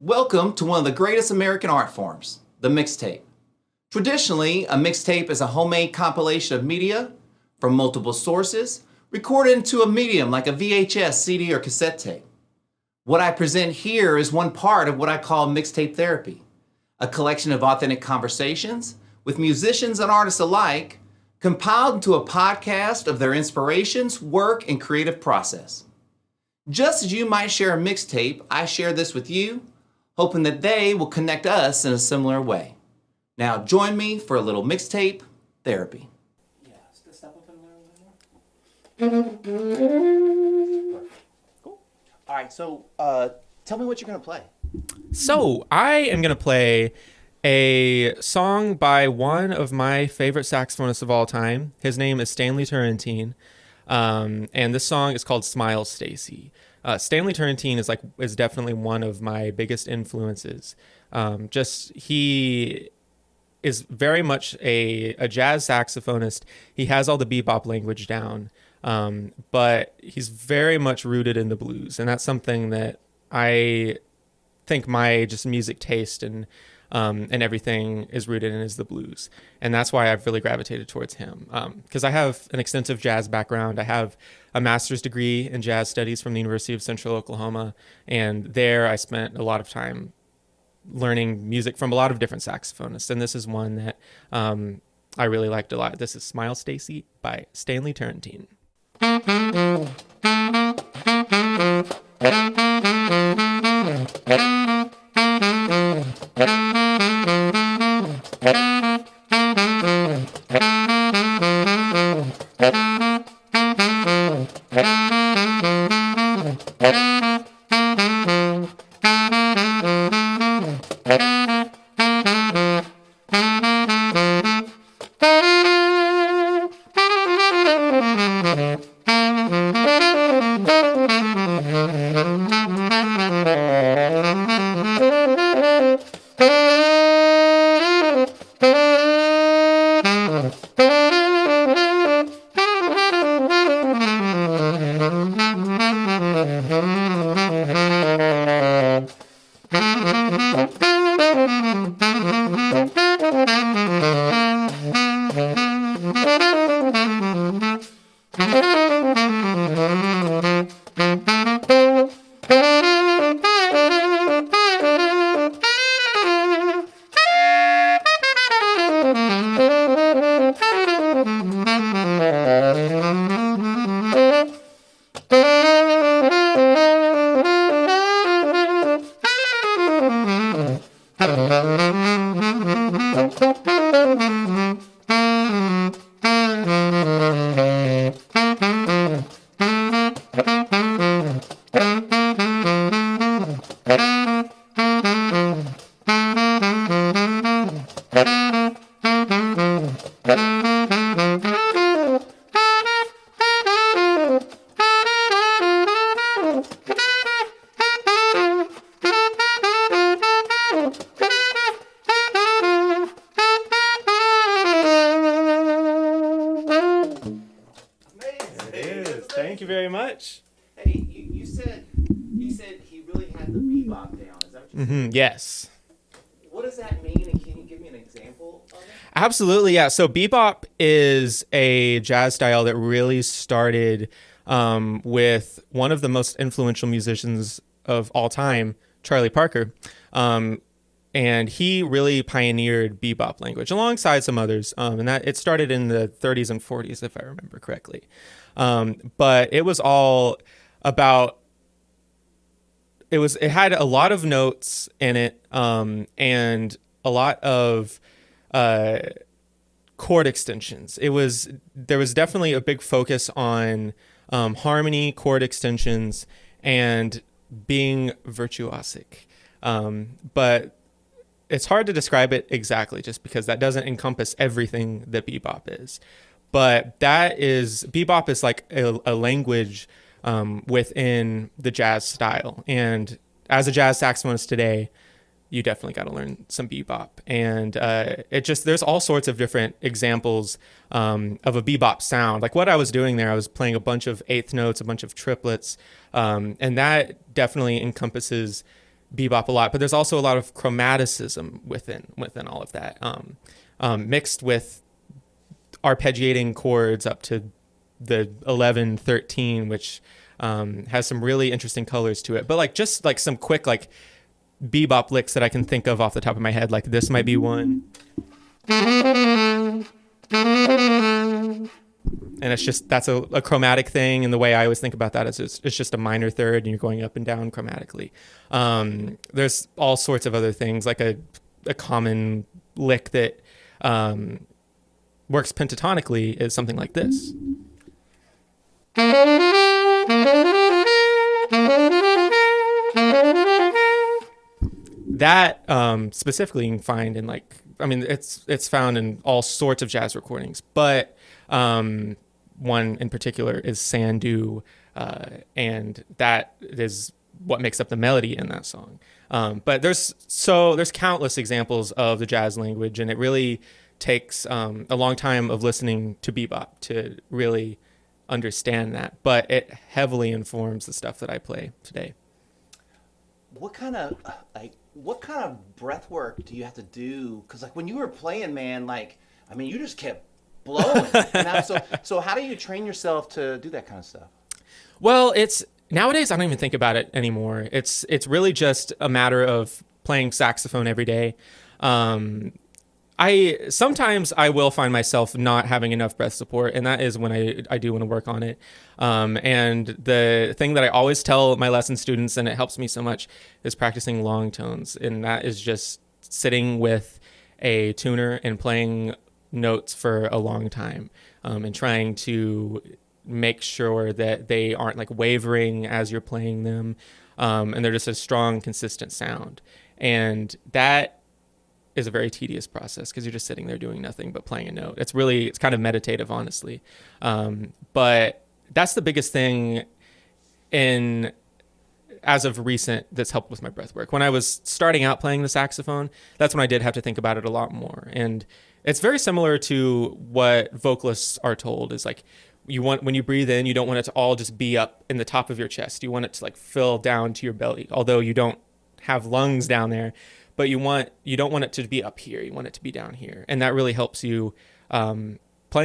Welcome to one of the greatest American art forms, the mixtape. Traditionally, a mixtape is a homemade compilation of media from multiple sources recorded into a medium like a VHS, CD, or cassette tape. What I present here is one part of what I call mixtape therapy, a collection of authentic conversations with musicians and artists alike, compiled into a podcast of their inspirations, work, and creative process. Just as you might share a mixtape, I share this with you, hoping that they will connect us in a similar way. Now join me for a little mixtape therapy. Yeah, step up in there a little more. Perfect. Cool. All right, so tell me what you're going to play. So I am going to play a song by one of my favorite saxophonists of all time. His name is Stanley Turrentine, and this song is called "Smile, Stacy." Stanley Turrentine is definitely one of my biggest influences. He is very much a jazz saxophonist. He has all the bebop language down, but he's very much rooted in the blues, and that's something that I think my just music taste and everything is rooted in is the blues. And that's why I've really gravitated towards him. Because I have an extensive jazz background. I have a master's degree in jazz studies from the University of Central Oklahoma. And there I spent a lot of time learning music from a lot of different saxophonists. And this is one that I really liked a lot. This is Smile, Stacy by Stanley Turrentine. Thank you very much. Hey, you said he really had the bebop down. Is that what you said? Yes. What does that mean, and can you give me an example of it? Absolutely, yeah. So bebop is a jazz style that really started with one of the most influential musicians of all time, Charlie Parker. And he really pioneered bebop language alongside some others. And that it started in the 30s and 40s, if I remember correctly. But it was all about, it had a lot of notes in it, and a lot of chord extensions. There was definitely a big focus on harmony, chord extensions, and being virtuosic. But it's hard to describe it exactly just because that doesn't encompass everything that bebop is. But bebop is like a language within the jazz style. And as a jazz saxophonist today, you definitely got to learn some bebop. And there's all sorts of different examples of a bebop sound. Like what I was doing there, I was playing a bunch of eighth notes, a bunch of triplets, and that definitely encompasses bebop a lot, but there's also a lot of chromaticism within all of that, mixed with arpeggiating chords up to the 11, 13, which has some really interesting colors to it. But like just like some quick like bebop licks that I can think of off the top of my head, like this might be one. And it's just, that's a chromatic thing. And the way I always think about that is it's just a minor third and you're going up and down chromatically. There's all sorts of other things, like a common lick that works pentatonically is something like this. That specifically you can find in like, I mean, it's found in all sorts of jazz recordings, but one in particular is Sandu, and that is what makes up the melody in that song. But there's countless examples of the jazz language, and it really takes a long time of listening to bebop to really understand that. But it heavily informs the stuff that I play today. What kind of breath work do you have to do? Because like when you were playing, man, like I mean, you just kept blowing. So how do you train yourself to do that kind of stuff? Well, it's nowadays I don't even think about it anymore. It's really just a matter of playing saxophone every day. Sometimes I will find myself not having enough breath support, and that is when I do want to work on it. And the thing that I always tell my lesson students, and it helps me so much, is practicing long tones. And that is just sitting with a tuner and playing notes for a long time, and trying to make sure that they aren't like wavering as you're playing them, and they're just a strong, consistent sound. And that is a very tedious process because you're just sitting there doing nothing but playing a note. It's kind of meditative, honestly. But that's the biggest thing as of recent that's helped with my breath work. When I was starting out playing the saxophone, that's when I did have to think about it a lot more. And it's very similar to what vocalists are told, is like when you breathe in, you don't want it to all just be up in the top of your chest. You want it to like fill down to your belly, although you don't have lungs down there. But you don't want it to be up here. You want it to be down here. And that really helps you playing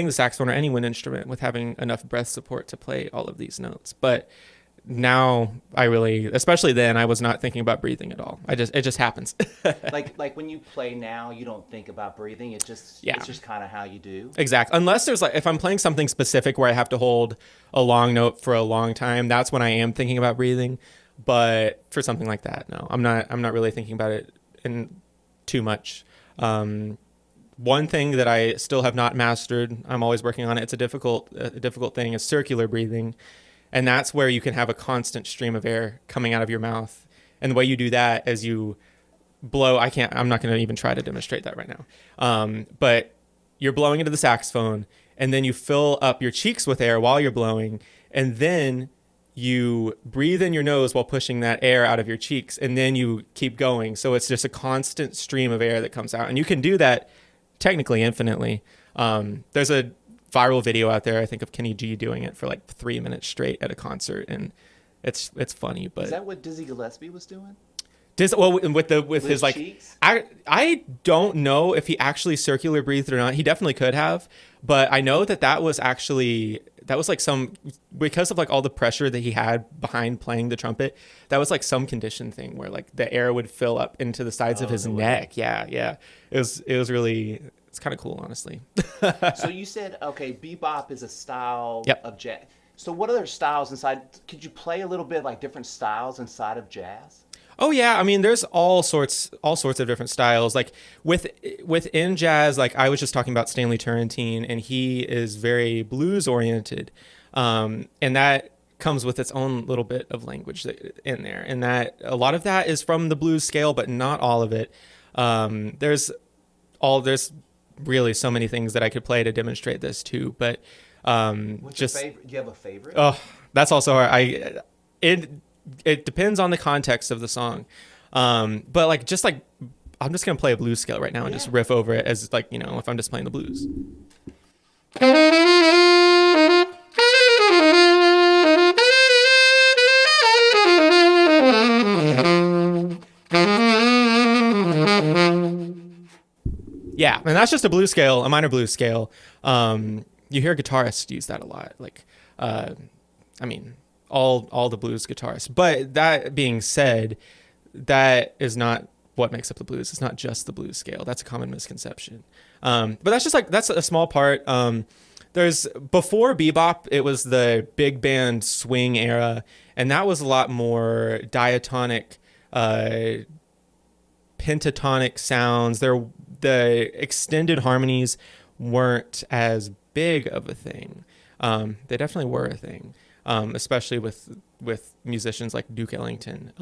the saxophone or any wind instrument with having enough breath support to play all of these notes. But now especially then, I was not thinking about breathing at all. It just happens. like when you play now, you don't think about breathing. It's just kind of how you do. Exactly. Unless there's like, if I'm playing something specific where I have to hold a long note for a long time, that's when I am thinking about breathing. But for something like that, no, I'm not really thinking about it in too much. One thing that I still have not mastered, I'm always working on it, it's a difficult thing, is circular breathing. And that's where you can have a constant stream of air coming out of your mouth. And the way you do that is you blow, I'm not going to even try to demonstrate that right now. But you're blowing into the saxophone, and then you fill up your cheeks with air while you're blowing, and then you breathe in your nose while pushing that air out of your cheeks, and then you keep going. So it's just a constant stream of air that comes out. And you can do that technically infinitely. There's a viral video out there, I think, of Kenny G doing it for like 3 minutes straight at a concert, and it's funny. But is that what Dizzy Gillespie was doing? With his like cheeks? I don't know if he actually circular breathed or not. He definitely could have, but I know that was like some, because of like all the pressure that he had behind playing the trumpet, that was like some condition thing where like the air would fill up into the sides of his neck. Yeah. It was really, it's kind of cool, honestly. So you said, okay, bebop is a style Yep. of jazz. So what other styles inside? Could you play a little bit like different styles inside of jazz? Oh yeah, I mean, there's all sorts of different styles. Like within jazz, like I was just talking about Stanley Turrentine, and he is very blues oriented, and that comes with its own little bit of language in there, and that a lot of that is from the blues scale, but not all of it. There's really so many things that I could play to demonstrate this too, but What's your favorite? Do you have a favorite? Oh, that's also hard. It depends on the context of the song. But like, just like, I'm just going to play a blues scale right now and just riff over it as like, if I'm just playing the blues. Yeah, and that's just a blues scale, a minor blues scale. You hear guitarists use that a lot. Like, I mean, all the blues guitarists. But that being said, that is not what makes up the blues. It's not just the blues scale. That's a common misconception. But that's a small part. There's before bebop, it was the big band swing era, and that was a lot more diatonic, pentatonic sounds. The extended harmonies weren't as big of a thing. They definitely were a thing, especially with musicians like Duke Ellington.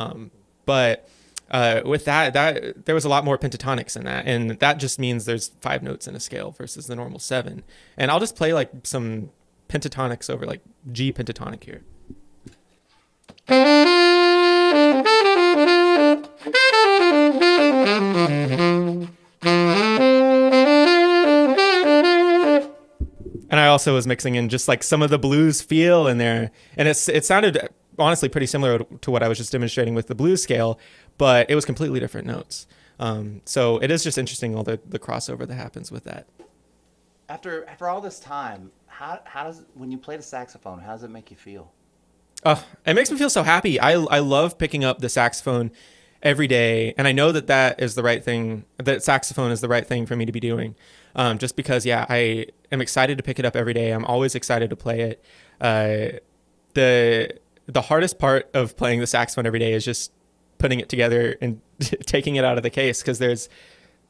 But with that there was a lot more pentatonics in that, and that just means there's 5 notes in a scale versus the normal 7. And I'll just play like some pentatonics over like G pentatonic here. And I also was mixing in just like some of the blues feel in there, and it sounded honestly pretty similar to what I was just demonstrating with the blues scale, but it was completely different notes. So it is just interesting, all the crossover that happens with that. After all this time, how does when you play the saxophone, how does it make you feel? It makes me feel so happy. I love picking up the saxophone every day, and I know that is the right thing. That saxophone is the right thing for me to be doing. Just because, I am excited to pick it up every day. I'm always excited to play it. The hardest part of playing the saxophone every day is just putting it together and taking it out of the case, because there's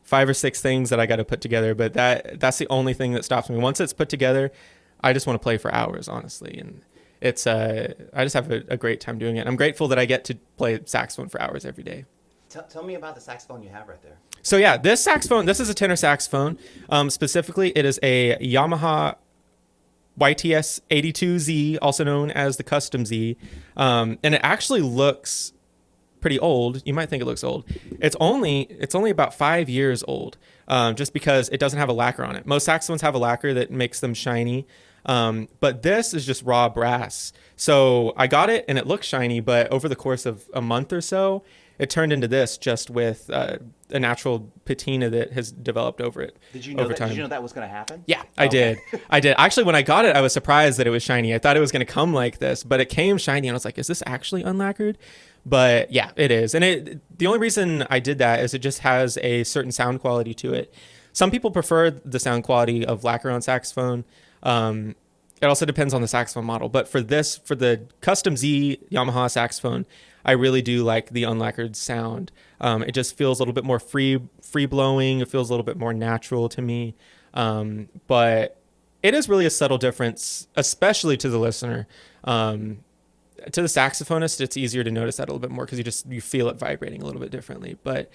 5 or 6 things that I got to put together. But that's the only thing that stops me. Once it's put together, I just want to play for hours, honestly. And it's I just have a great time doing it. I'm grateful that I get to play saxophone for hours every day. Tell me about the saxophone you have right there. So yeah, this saxophone, this is a tenor saxophone. Specifically, it is a Yamaha YTS 82Z, also known as the Custom Z. And it actually looks pretty old. You might think it looks old. It's only about 5 years old, just because it doesn't have a lacquer on it. Most saxophones have a lacquer that makes them shiny. But this is just raw brass. So I got it and it looks shiny, but over the course of a month or so, it turned into this, just with a natural patina that has developed over it. Did you know over time. Did you know that was going to happen? Yeah, I did. I did. Actually, when I got it, I was surprised that it was shiny. I thought it was going to come like this, but it came shiny, and I was like, is this actually unlacquered? But yeah, it is. And the only reason I did that is it just has a certain sound quality to it. Some people prefer the sound quality of lacquer on saxophone. It also depends on the saxophone model. But for the Custom Z Yamaha saxophone, I really do like the unlacquered sound. It just feels a little bit more free blowing. It feels a little bit more natural to me. But it is really a subtle difference, especially to the listener. To the saxophonist, it's easier to notice that a little bit more, because you feel it vibrating a little bit differently. But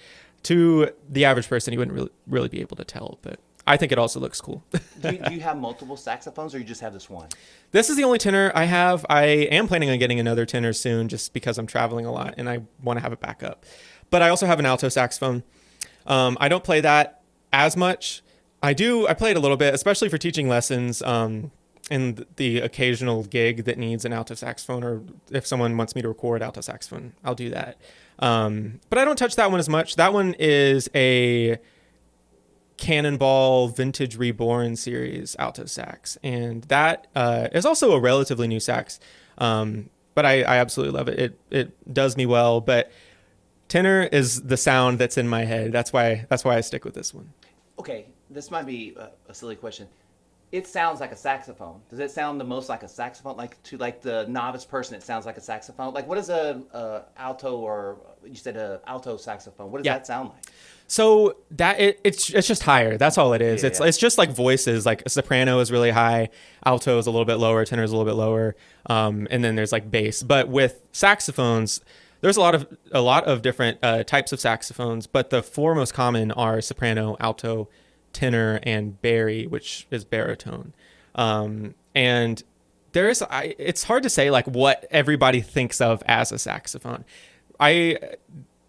to the average person, you wouldn't really be able to tell. But I think it also looks cool. do you have multiple saxophones, or you just have this one? This is the only tenor I have. I am planning on getting another tenor soon, just because I'm traveling a lot and I want to have it back up. But I also have an alto saxophone. I don't play that as much. I play it a little bit, especially for teaching lessons, and the occasional gig that needs an alto saxophone, or if someone wants me to record alto saxophone, I'll do that. But I don't touch that one as much. That one is a Cannonball Vintage Reborn series alto sax, and that is also a relatively new sax, but I absolutely love it. It does me well. But tenor is the sound that's in my head. That's why I stick with this one. Okay, this might be a silly question. It sounds like a saxophone. Does it sound the most like a saxophone? Like to the novice person, it sounds like a saxophone. Like, what is a alto, or you said a alto saxophone? What does that sound like? So that it's just higher. That's all it is. Yeah, It's just like voices. Like a soprano is really high, alto is a little bit lower, tenor is a little bit lower, and then there's like bass. But with saxophones, there's a lot of different types of saxophones, but the 4 most common are soprano, alto, tenor, and bari, which is baritone. And it's hard to say like what everybody thinks of as a saxophone.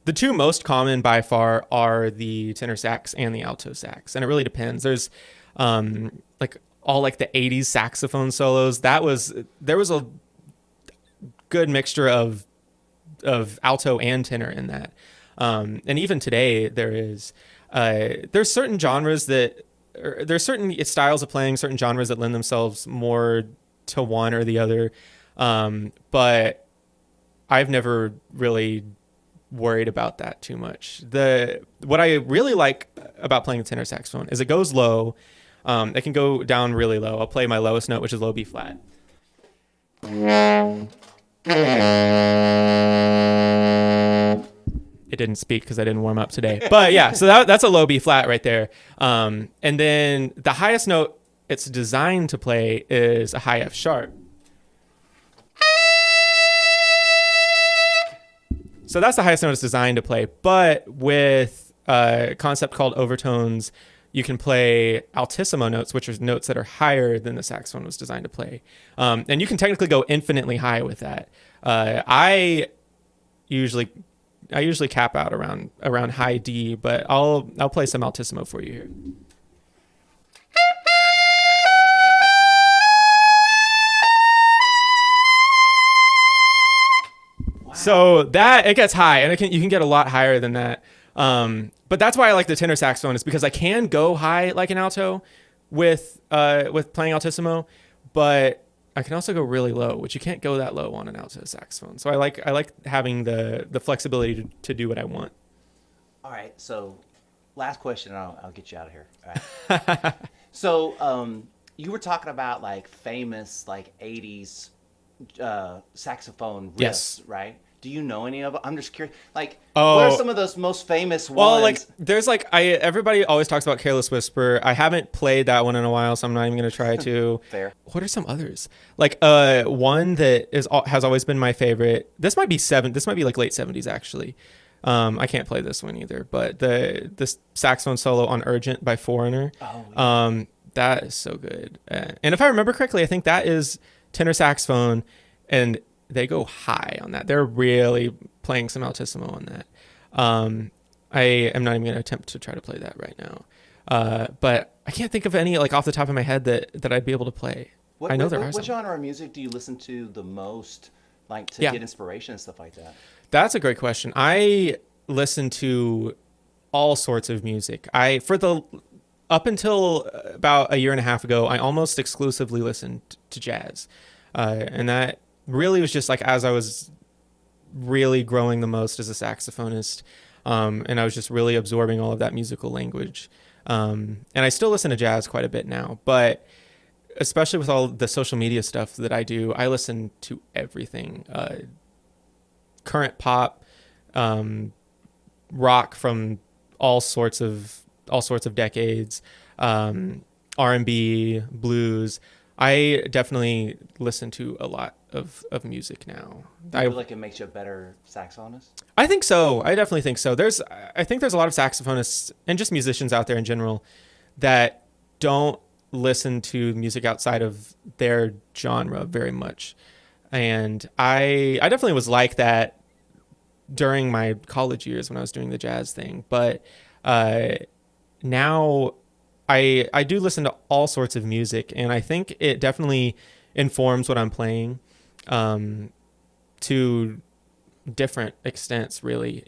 The 2 most common by far are the tenor sax and the alto sax, and it really depends. There's like all like the 80s saxophone solos. There was a good mixture of alto and tenor in that. And even today, there's certain genres there's certain styles of playing, certain genres that lend themselves more to one or the other. But I've never really worried about that too much. What I really like about playing the tenor saxophone is it goes low. It can go down really low. I'll play my lowest note, which is low B flat. It didn't speak because I didn't warm up today. But yeah, so that's a low B flat right there. And then the highest note it's designed to play is a high F sharp. So that's the highest note it's designed to play. But with a concept called overtones, you can play altissimo notes, which are notes that are higher than the saxophone was designed to play. And you can technically go infinitely high with that. I usually cap out around high D, but I'll play some altissimo for you here. Wow. So that it gets high, and you can get a lot higher than that. But that's why I like the tenor saxophone, is because I can go high like an alto with playing altissimo, but I can also go really low, which you can't go that low on an alto saxophone. So I like having the flexibility to do what I want. All right. So last question, and I'll get you out of here. All right. So you were talking about like famous like 80s saxophone riffs, yes. right? Do you know any of them? I'm just curious. Like, what are some of those most famous ones? Well, like, there's like, everybody always talks about Careless Whisper. I haven't played that one in a while, so I'm not even going to try to. Fair. What are some others? Like, one that has always been my favorite. This might be like late 70s, actually. I can't play this one either, but the saxophone solo on Urgent by Foreigner. Oh, yeah. That is so good. And if I remember correctly, I think that is tenor saxophone, and they go high on that. They're really playing some altissimo on that. I am not even going to attempt to try to play that right now. But I can't think of any like off the top of my head that I'd be able to play. I know there are some. What genre of music do you listen to the most, like to get inspiration and stuff like that? That's a great question. I listen to all sorts of music. Up until about a year and a half ago, I almost exclusively listened to jazz. And that really was just like as I was really growing the most as a saxophonist, and I was just really absorbing all of that musical language. And I still listen to jazz quite a bit now, but especially with all the social media stuff that I do, I listen to everything. Current pop, rock from all sorts of decades, R&B, blues. I definitely listen to a lot of music now. Do you feel like it makes you a better saxophonist? I think so. I definitely think so. I think there's a lot of saxophonists and just musicians out there in general that don't listen to music outside of their genre very much. And I definitely was like that during my college years when I was doing the jazz thing. But now I do listen to all sorts of music, and I think it definitely informs what I'm playing to different extents, really.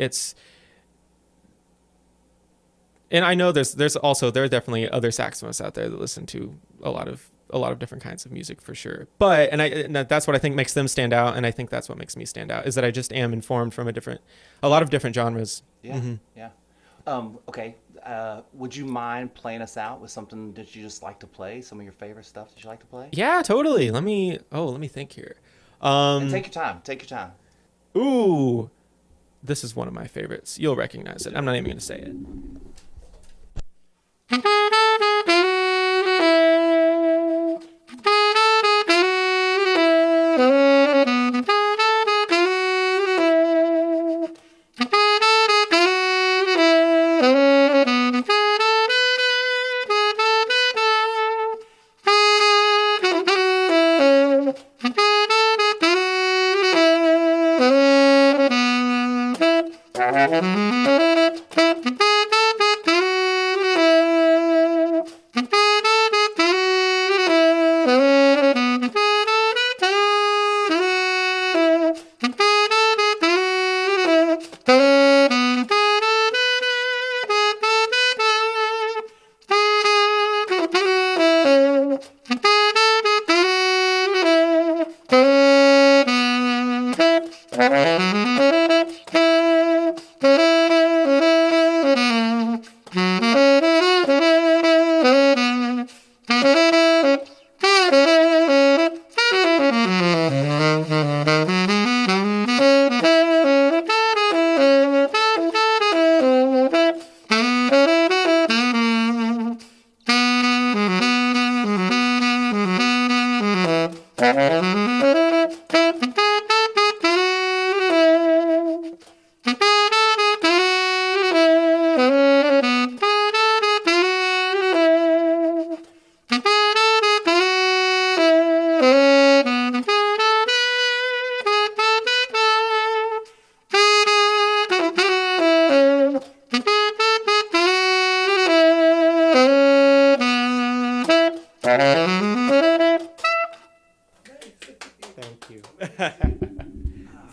And I know there are definitely other saxophonists out there that listen to a lot of different kinds of music for sure. But and that's what I think makes them stand out, and I think that's what makes me stand out, is that I just am informed from a lot of different genres. Yeah, yeah. Okay. Would you mind playing us out with something that you just like to play? Some of your favorite stuff that you like to play? Yeah, totally. Let me think here. And take your time. Take your time. Ooh, this is one of my favorites. You'll recognize it. I'm not even going to say it.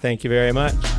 Thank you very much.